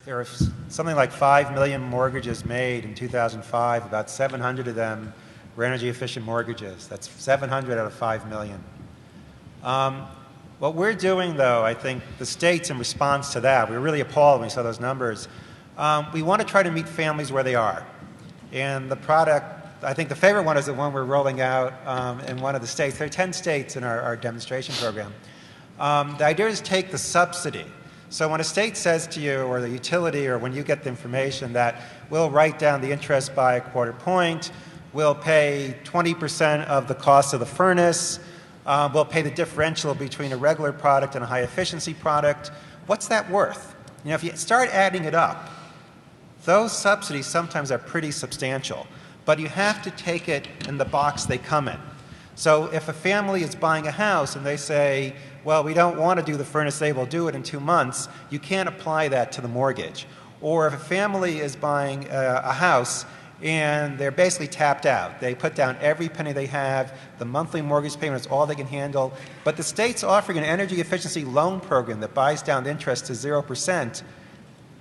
there were something like 5 million mortgages made in 2005. About 700 of them were energy efficient mortgages. That's 700 out of 5 million. What we're doing, though, I think the states, in response to that, we were really appalled when we saw those numbers. We want to try to meet families where they are. And the product, I think the favorite one is the one we're rolling out in one of the states. There are 10 states in our demonstration program. The idea is take the subsidy. So when a state says to you, or the utility, or when you get the information that we'll write down the interest by 1/4 point, we'll pay 20% of the cost of the furnace, we'll pay the differential between a regular product and a high efficiency product, what's that worth? You know, if you start adding it up, those subsidies sometimes are pretty substantial, but you have to take it in the box they come in. So if a family is buying a house and they say, well, we don't want to do the furnace, they will do it in 2 months, you can't apply that to the mortgage. Or if a family is buying a house and they're basically tapped out, they put down every penny they have, the monthly mortgage payment is all they can handle, but the state's offering an energy efficiency loan program that buys down the interest to 0%,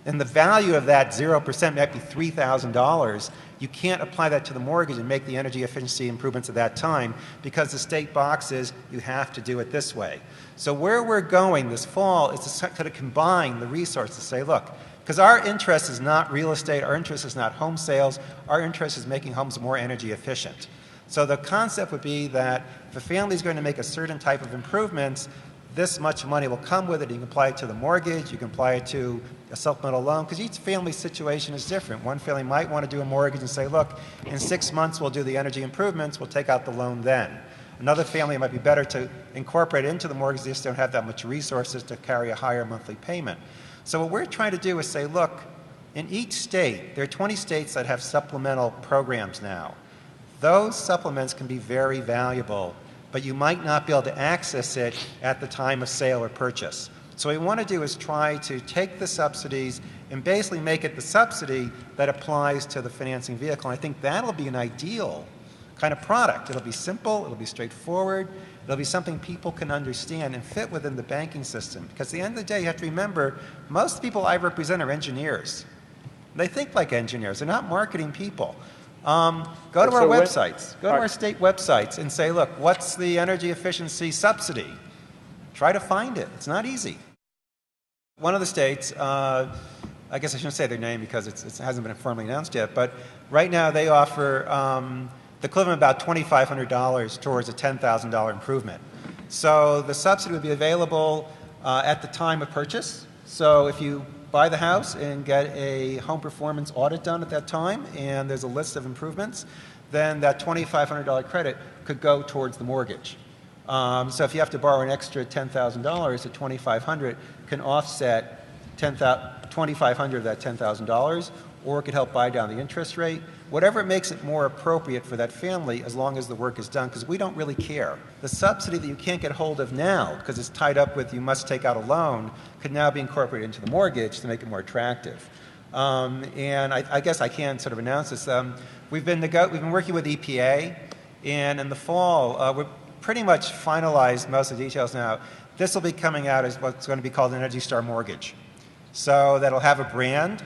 and the value of that 0% might be $3,000, you can't apply that to the mortgage and make the energy efficiency improvements at that time because the state box is you have to do it this way. So where we're going this fall is to kind of combine the resources to say, look, because our interest is not real estate, our interest is not home sales, our interest is making homes more energy efficient. So the concept would be that if a family is going to make a certain type of improvements, this much money will come with it. You can apply it to the mortgage, you can apply it to a supplemental loan, because each family's situation is different. One family might want to do a mortgage and say, look, in 6 months we'll do the energy improvements, we'll take out the loan then. Another family might be better to incorporate it into the mortgage, they just don't have that much resources to carry a higher monthly payment. So what we're trying to do is say, look, in each state, there are 20 states that have supplemental programs now. Those supplements can be very valuable, but you might not be able to access it at the time of sale or purchase. So what we want to do is try to take the subsidies and basically make it the subsidy that applies to the financing vehicle. And I think that'll be an ideal kind of product. It'll be simple, it'll be straightforward, it'll be something people can understand and fit within the banking system. Because at the end of the day, you have to remember, most people I represent are engineers. They think like engineers, they're not marketing people. Go to our websites, go to our state websites and say, look, what's the energy efficiency subsidy? Try to find it. It's not easy. One of the states, I guess I shouldn't say their name because it hasn't been formally announced yet, but right now they offer the equivalent of about $2,500 towards a $10,000 improvement. So the subsidy would be available at the time of purchase. So if you buy the house and get a home performance audit done at that time, and there's a list of improvements, then that $2,500 credit could go towards the mortgage. So if you have to borrow an extra $10,000, the $2,500 can offset $2,500 of that $10,000, or it could help buy down the interest rate. Whatever makes it more appropriate for that family, as long as the work is done, because we don't really care. The subsidy that you can't get hold of now, because it's tied up with you must take out a loan, could now be incorporated into the mortgage to make it more attractive. And I guess I can sort of announce this. We've been working with EPA, and in the fall, we're pretty much finalized most of the details now. This will be coming out as what's going to be called an Energy Star mortgage. So that'll have a brand,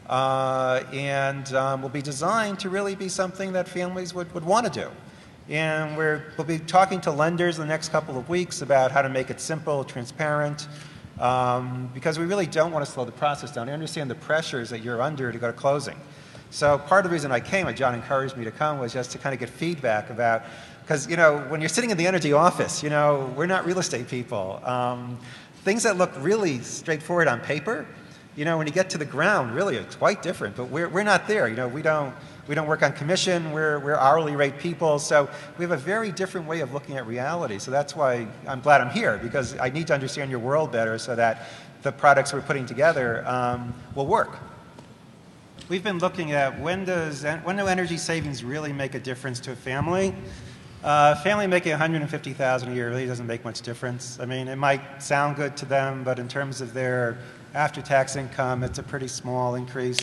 and will be designed to really be something that families would want to do. And we'll be talking to lenders in the next couple of weeks about how to make it simple, transparent, because we really don't want to slow the process down. I understand the pressures that you're under to go to closing. So part of the reason I came, and John encouraged me to come, was just to kind of get feedback about, because, you know, when you're sitting in the energy office, you know, we're not real estate people. Things that look really straightforward on paper, you know, when you get to the ground, really it's quite different. But we're not there. You know, we don't work on commission. We're hourly rate people. So we have a very different way of looking at reality. So that's why I'm glad I'm here, because I need to understand your world better so that the products we're putting together will work. We've been looking at when do energy savings really make a difference to a family? A family making $150,000 a year really doesn't make much difference. I mean, it might sound good to them, but in terms of their after-tax income, it's a pretty small increase.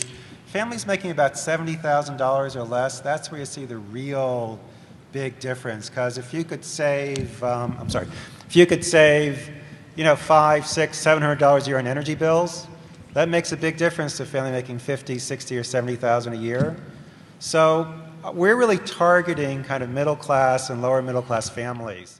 Families making about $70,000 or less, that's where you see the real big difference. Because if you could save, if you could save, you know, $500, $600, $700 a year on energy bills, That makes a big difference to a family making 50, 60, or 70,000 a year. So we're really targeting kind of middle class and lower middle class families.